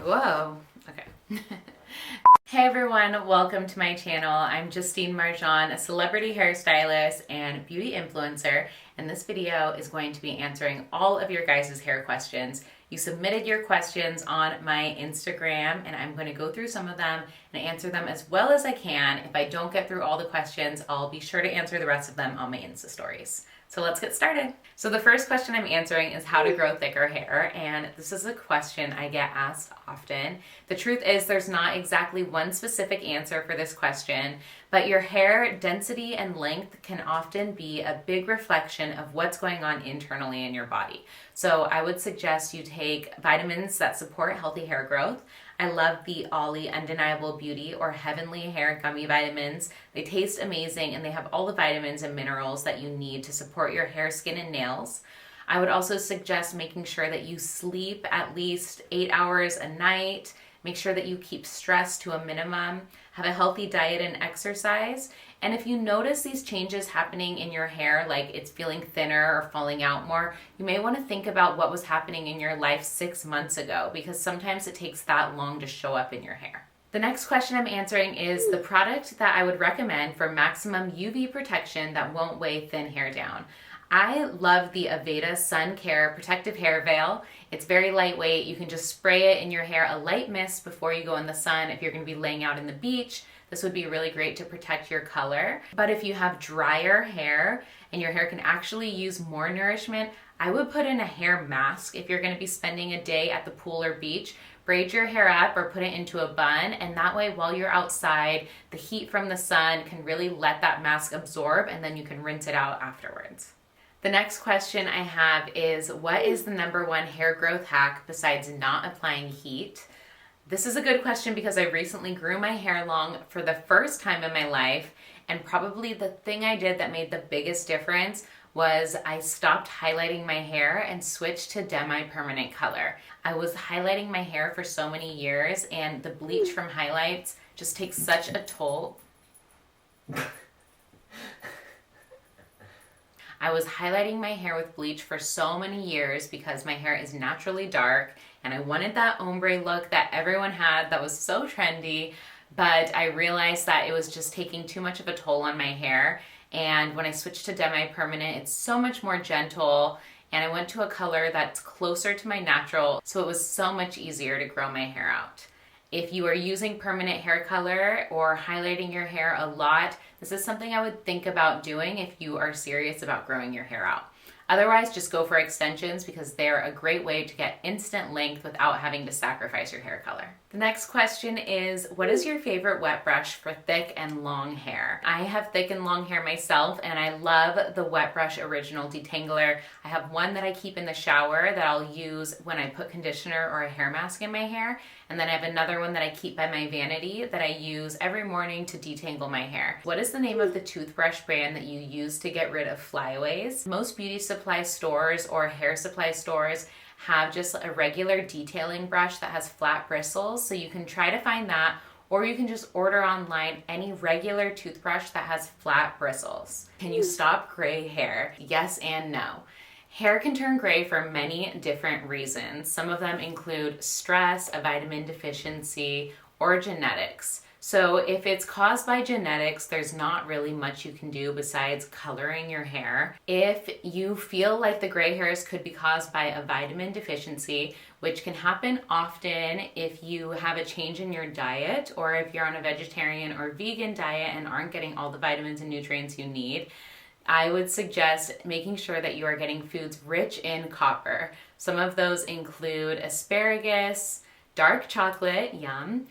Whoa, okay. Hey everyone, welcome to my channel. I'm Justine Marjan, a celebrity hairstylist and beauty influencer, and this video is going to be answering all of your guys' hair questions. You submitted your questions on my Instagram, and I'm going to go through some of them and answer them as well as I can. If I don't get through all the questions, I'll be sure to answer the rest of them on my Insta stories. So let's get started. So the first question I'm answering is how to grow thicker hair, and this is a question I get asked often. The truth is there's not exactly one specific answer for this question, but your hair density and length can often be a big reflection of what's going on internally in your body. So I would suggest you take vitamins that support healthy hair growth. I love the Ollie Undeniable Beauty or Heavenly Hair Gummy Vitamins. They taste amazing and they have all the vitamins and minerals that you need to support your hair, skin, and nails. I would also suggest making sure that you sleep at least 8 hours a night. Make sure that you keep stress to a minimum, have a healthy diet and exercise. And if you notice these changes happening in your hair, like it's feeling thinner or falling out more, you may want to think about what was happening in your life 6 months ago, because sometimes it takes that long to show up in your hair. The next question I'm answering is the product that I would recommend for maximum UV protection that won't weigh thin hair down. I love the Aveda Sun Care Protective Hair Veil. It's very lightweight. You can just spray it in your hair, a light mist before you go in the sun. If you're going to be laying out in the beach, this would be really great to protect your color. But if you have drier hair and your hair can actually use more nourishment, I would put in a hair mask if you're going to be spending a day at the pool or beach. Braid your hair up or put it into a bun, and that way while you're outside, the heat from the sun can really let that mask absorb, and then you can rinse it out afterwards. The next question I have is, what is the #1 hair growth hack besides not applying heat? This is a good question because I recently grew my hair long for the first time in my life, and probably the thing I did that made the biggest difference was I stopped highlighting my hair and switched to demi-permanent color. I was highlighting my hair for so many years, and the bleach from highlights just takes such a toll. I was highlighting my hair with bleach for so many years because my hair is naturally dark and I wanted that ombre look that everyone had that was so trendy, but I realized that it was just taking too much of a toll on my hair. And when I switched to demi-permanent, it's so much more gentle, and I went to a color that's closer to my natural, so it was so much easier to grow my hair out. If you are using permanent hair color or highlighting your hair a lot, this is something I would think about doing if you are serious about growing your hair out. Otherwise, just go for extensions because they're a great way to get instant length without having to sacrifice your hair color. The next question is, what is your favorite wet brush for thick and long hair? I have thick and long hair myself, and I love the WetBrush Original Detangler. I have one that I keep in the shower that I'll use when I put conditioner or a hair mask in my hair, and then I have another one that I keep by my vanity that I use every morning to detangle my hair. What is the name of the toothbrush brand that you use to get rid of flyaways? Most beauty supply stores or hair supply stores have just a regular detailing brush that has flat bristles, so you can try to find that, or you can just order online any regular toothbrush that has flat bristles. Can you stop gray hair? Yes and no. Hair can turn gray for many different reasons. Some of them include stress, a vitamin deficiency, or genetics. So if it's caused by genetics, there's not really much you can do besides coloring your hair. If you feel like the gray hairs could be caused by a vitamin deficiency, which can happen often if you have a change in your diet or if you're on a vegetarian or vegan diet and aren't getting all the vitamins and nutrients you need, I would suggest making sure that you are getting foods rich in copper. Some of those include asparagus, dark chocolate, yum,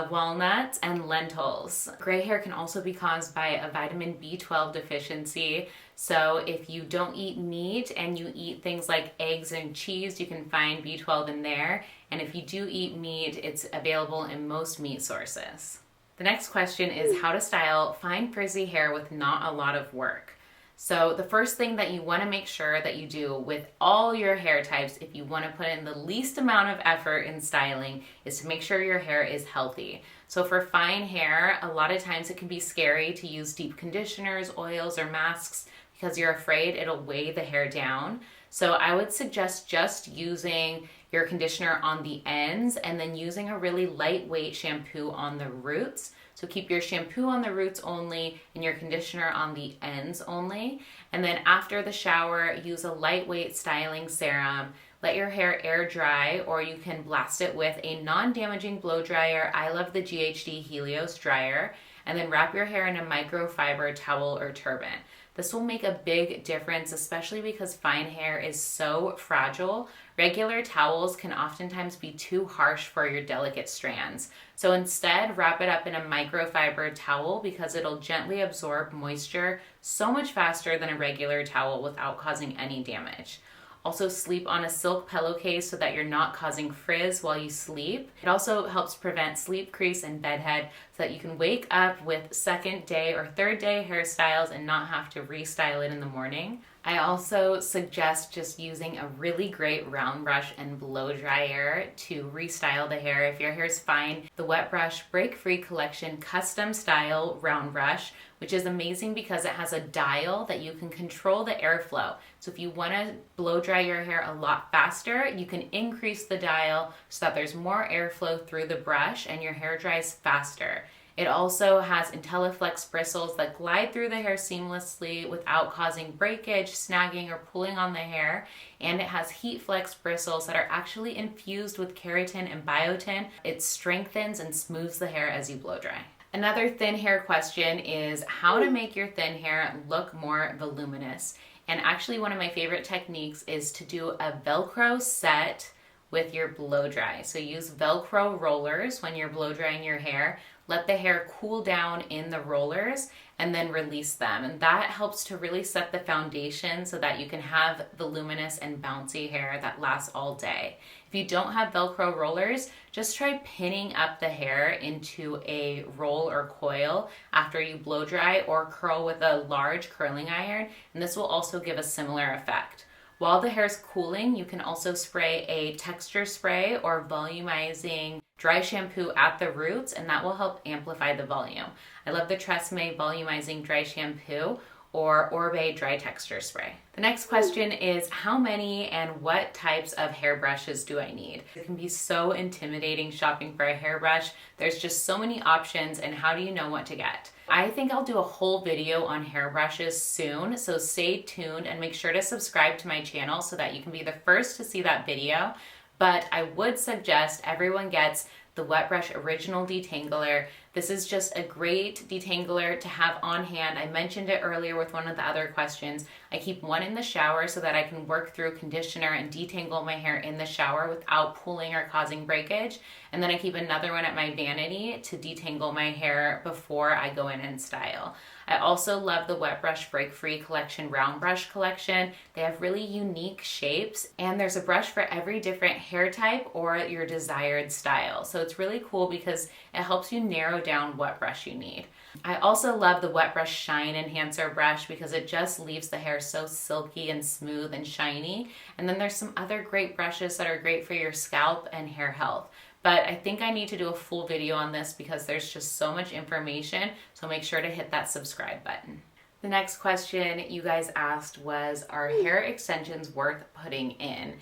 walnuts, and lentils. Gray hair can also be caused by a vitamin B12 deficiency. So if you don't eat meat and you eat things like eggs and cheese, you can find B12 in there. And if you do eat meat, it's available in most meat sources. The next question is how to style fine frizzy hair with not a lot of work. So the first thing that you want to make sure that you do with all your hair types, if you want to put in the least amount of effort in styling, is to make sure your hair is healthy. So for fine hair, a lot of times it can be scary to use deep conditioners, oils, or masks because you're afraid it'll weigh the hair down. So I would suggest just using your conditioner on the ends and then using a really lightweight shampoo on the roots. So keep your shampoo on the roots only and your conditioner on the ends only. And then after the shower, use a lightweight styling serum. Let your hair air dry, or you can blast it with a non-damaging blow dryer. I love the GHD Helios dryer. And then wrap your hair in a microfiber towel or turban. This will make a big difference, especially because fine hair is so fragile. Regular towels can oftentimes be too harsh for your delicate strands. So instead, wrap it up in a microfiber towel because it'll gently absorb moisture so much faster than a regular towel without causing any damage. Also, sleep on a silk pillowcase so that you're not causing frizz while you sleep. It also helps prevent sleep crease and bedhead so that you can wake up with second day or third day hairstyles and not have to restyle it in the morning. I also suggest just using a really great round brush and blow dryer to restyle the hair. If your hair is fine, the WetBrush Break Free Collection Custom Style Round Brush, which is amazing because it has a dial that you can control the airflow. So if you want to blow dry your hair a lot faster, you can increase the dial so that there's more airflow through the brush and your hair dries faster. It also has IntelliFlex bristles that glide through the hair seamlessly without causing breakage, snagging, or pulling on the hair. And it has HeatFlex bristles that are actually infused with keratin and biotin. It strengthens and smooths the hair as you blow dry. Another thin hair question is how to make your thin hair look more voluminous. And actually one of my favorite techniques is to do a Velcro set with your blow dry. So use Velcro rollers when you're blow drying your hair. Let the hair cool down in the rollers and then release them. And that helps to really set the foundation so that you can have voluminous and bouncy hair that lasts all day. If you don't have Velcro rollers, just try pinning up the hair into a roll or coil after you blow dry, or curl with a large curling iron, and this will also give a similar effect. While the hair is cooling, you can also spray a texture spray or volumizing dry shampoo at the roots, and that will help amplify the volume. I love the Tresemme volumizing dry shampoo or Orbe dry texture spray. The next question is how many and what types of hairbrushes do I need? It can be so intimidating shopping for a hairbrush. There's just so many options, and how do you know what to get? I think I'll do a whole video on hairbrushes soon, so stay tuned and make sure to subscribe to my channel so that you can be the first to see that video. But I would suggest everyone gets the WetBrush Original Detangler. This is just a great detangler to have on hand. I mentioned it earlier with one of the other questions. I keep one in the shower so that I can work through conditioner and detangle my hair in the shower without pulling or causing breakage. And then I keep another one at my vanity to detangle my hair before I go in and style. I also love the WetBrush Break Free Collection Round Brush Collection. They have really unique shapes, and there's a brush for every different hair type or your desired style. So it's really cool because it helps you narrow down what brush you need. I also love the WetBrush Shine Enhancer brush because it just leaves the hair so silky and smooth and shiny. And then there's some other great brushes that are great for your scalp and hair health. But I think I need to do a full video on this because there's just so much information, so make sure to hit that subscribe button. The next question you guys asked was, are hair extensions worth putting in?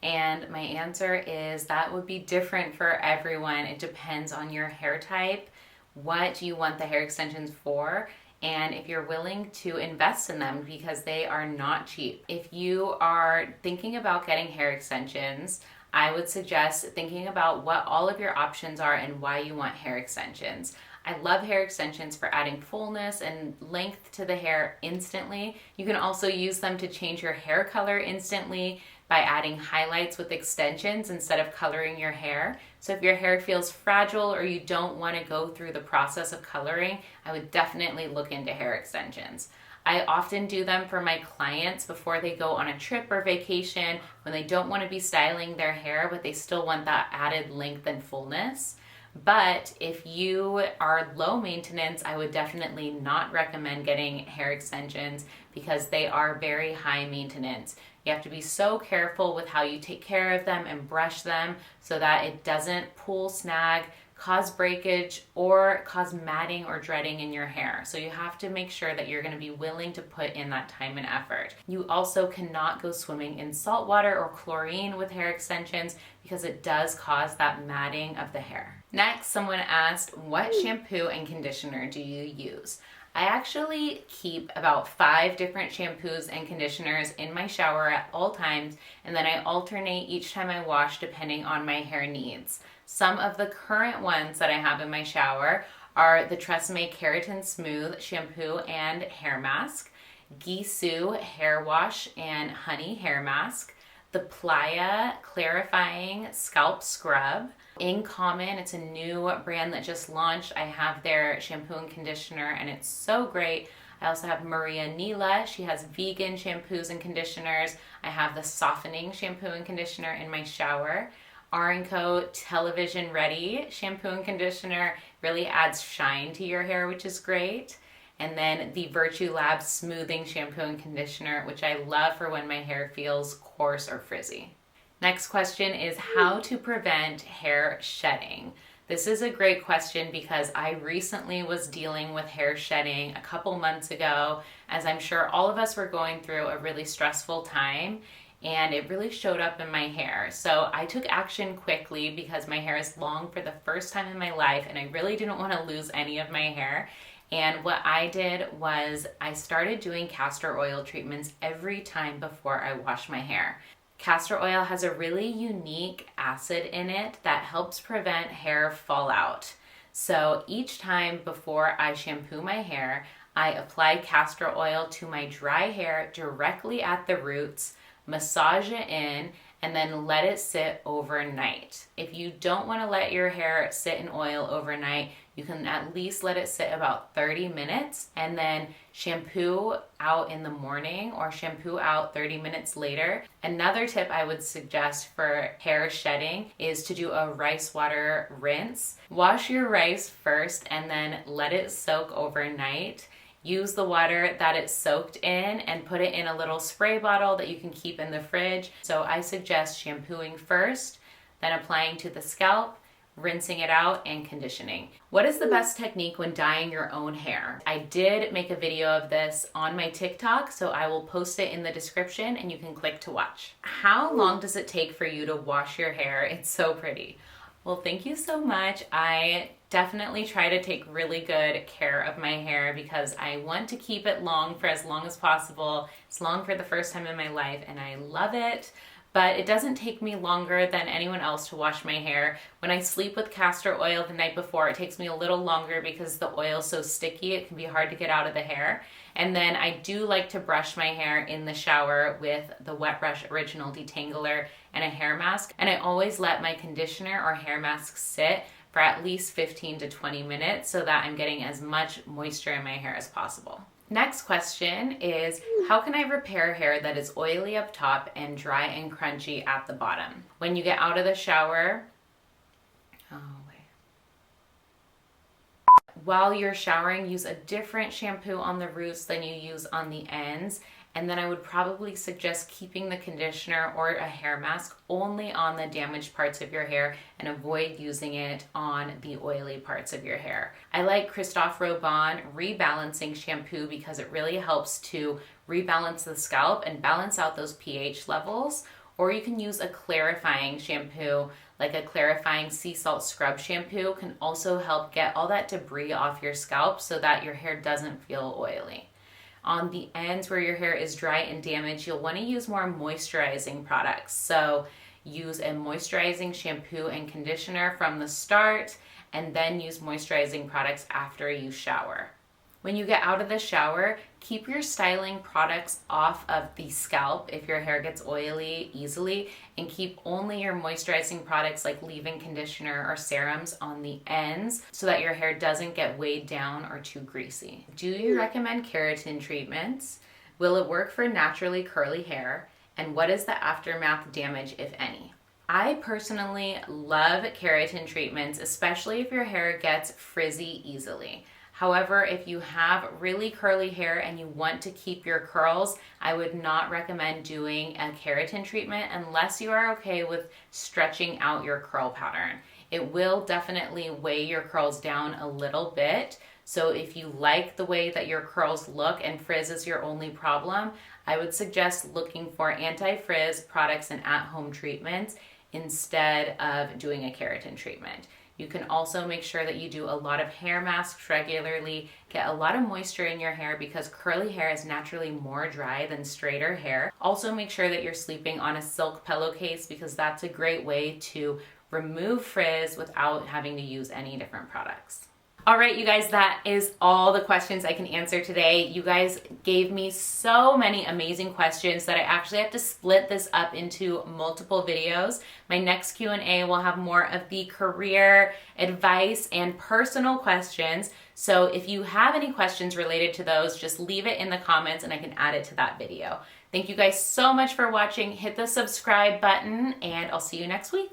And my answer is that would be different for everyone. It depends on your hair type, what you want the hair extensions for, and if you're willing to invest in them because they are not cheap. If you are thinking about getting hair extensions, I would suggest thinking about what all of your options are and why you want hair extensions. I love hair extensions for adding fullness and length to the hair instantly. You can also use them to change your hair color instantly by adding highlights with extensions instead of coloring your hair. So if your hair feels fragile or you don't want to go through the process of coloring, I would definitely look into hair extensions. I often do them for my clients before they go on a trip or vacation when they don't want to be styling their hair, but they still want that added length and fullness. But if you are low maintenance, I would definitely not recommend getting hair extensions because they are very high maintenance. You have to be so careful with how you take care of them and brush them so that it doesn't pull, snag, cause breakage, or cause matting or dreading in your hair. So you have to make sure that you're going to be willing to put in that time and effort. You also cannot go swimming in salt water or chlorine with hair extensions because it does cause that matting of the hair. Next, someone asked, what shampoo and conditioner do you use? I actually keep about 5 different shampoos and conditioners in my shower at all times, and then I alternate each time I wash depending on my hair needs. Some of the current ones that I have in my shower are the Tresemme Keratin Smooth Shampoo and Hair Mask, Gisou Hair Wash and Honey Hair Mask, the Playa Clarifying Scalp Scrub. In Common, it's a new brand that just launched. I have their shampoo and conditioner, and it's so great. I also have Maria Nila. She has vegan shampoos and conditioners. I have the softening shampoo and conditioner in my shower. R&Co Television Ready shampoo and conditioner really adds shine to your hair, which is great. And then the Virtue Lab Smoothing Shampoo and Conditioner, which I love for when my hair feels coarse or frizzy. Next question is how to prevent hair shedding. This is a great question because I recently was dealing with hair shedding a couple months ago, as I'm sure all of us were going through a really stressful time, and it really showed up in my hair. So I took action quickly because my hair is long for the first time in my life, and I really didn't want to lose any of my hair. And what I did was I started doing castor oil treatments every time before I wash my hair. Castor oil has a really unique acid in it that helps prevent hair fallout. So each time before I shampoo my hair, I apply castor oil to my dry hair directly at the roots, massage it in, and then let it sit overnight. If you don't want to let your hair sit in oil overnight, you can at least let it sit about 30 minutes and then shampoo out in the morning or shampoo out 30 minutes later. Another tip I would suggest for hair shedding is to do a rice water rinse. Wash your rice first and then let it soak overnight. Use the water that it's soaked in and put it in a little spray bottle that you can keep in the fridge. So I suggest shampooing first, then applying to the scalp, rinsing it out, and conditioning. What is the best technique when dyeing your own hair? I did make a video of this on my TikTok, so I will post it in the description and you can click to watch. How long does it take for you to wash your hair? It's so pretty. Well, thank you so much. I definitely try to take really good care of my hair because I want to keep it long for as long as possible. It's long for the first time in my life and I love it, but it doesn't take me longer than anyone else to wash my hair. When I sleep with castor oil the night before, it takes me a little longer because the oil's so sticky, it can be hard to get out of the hair. And then I do like to brush my hair in the shower with the WetBrush Original Detangler and a hair mask. And I always let my conditioner or hair mask sit for at least 15 to 20 minutes so that I'm getting as much moisture in my hair as possible. Next question is, how can I repair hair that is oily up top and dry and crunchy at the bottom? When you get out of the shower, while you're showering, use a different shampoo on the roots than you use on the ends. And then I would probably suggest keeping the conditioner or a hair mask only on the damaged parts of your hair and avoid using it on the oily parts of your hair. I like Christophe Robin Rebalancing Shampoo because it really helps to rebalance the scalp and balance out those pH levels. Or you can use a clarifying shampoo, like a clarifying sea salt scrub shampoo can also help get all that debris off your scalp so that your hair doesn't feel oily. On the ends where your hair is dry and damaged, you'll want to use more moisturizing products. So use a moisturizing shampoo and conditioner from the start and then use moisturizing products after you shower. When you get out of the shower, keep your styling products off of the scalp if your hair gets oily easily, and keep only your moisturizing products like leave-in conditioner or serums on the ends so that your hair doesn't get weighed down or too greasy. Do you recommend keratin treatments? Will it work for naturally curly hair? And what is the aftermath damage, if any? I personally love keratin treatments, especially if your hair gets frizzy easily. However, if you have really curly hair and you want to keep your curls, I would not recommend doing a keratin treatment unless you are okay with stretching out your curl pattern. it will definitely weigh your curls down a little bit. So if you like the way that your curls look and frizz is your only problem, I would suggest looking for anti-frizz products and at-home treatments instead of doing a keratin treatment. You can also make sure that you do a lot of hair masks regularly, get a lot of moisture in your hair because curly hair is naturally more dry than straighter hair. Also make sure that you're sleeping on a silk pillowcase because that's a great way to remove frizz without having to use any different products. All right, you guys, that is all the questions I can answer today. You guys gave me so many amazing questions that I actually have to split this up into multiple videos. My next Q&A will have more of the career advice and personal questions. So if you have any questions related to those, just leave it in the comments and I can add it to that video. Thank you guys so much for watching. Hit the subscribe button and I'll see you next week.